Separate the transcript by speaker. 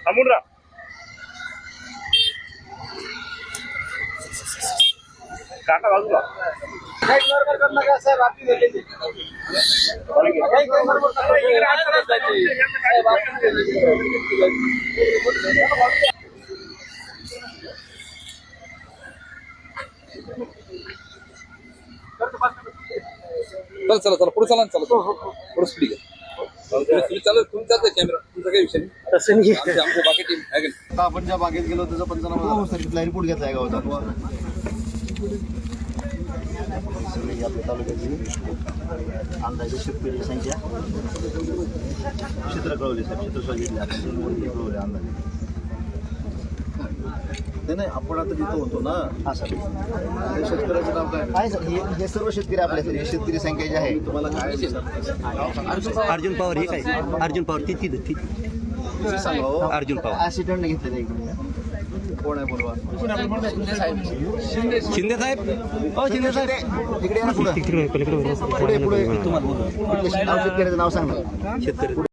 Speaker 1: थांबून राहा. काका बाजूला
Speaker 2: चला चला पुढे चला चला पुढे स्पीड तुम्ही चालत तुम्ही चालतंय कॅमेरा तुमचा काही विषय नाही तसं नाही आमच्या बाकी टीम आहे का
Speaker 3: आपण ज्या बागेत गेलो त्याचा पंचनामा सर्किटला रिपोर्ट घेतलाय गावात आपल्या तालुक्यातली अंदाजे शेतकरी संख्या क्षेत्र कळवली साहेब क्षेत्र सांगितले कळवले अंदाजे नाही आपण आता तिथं होतो ना हा सर शेतकऱ्याचं नाव काय आहे सर हे सर्व शेतकरी आपल्या शेतकरी संख्या जी आहे तुम्हाला काय
Speaker 4: अर्जुन पवार हे काय अर्जुन पवार ती
Speaker 3: सांगा
Speaker 4: अर्जुन पवार
Speaker 3: ऍक्सिडेंट घेतलेलं एक कोण आहे बोलवा
Speaker 4: शिंदे साहेब हो शिंदे साहेब
Speaker 3: तिकडे पुढे पुढे शेतकऱ्याचं नाव सांगा शेतकरी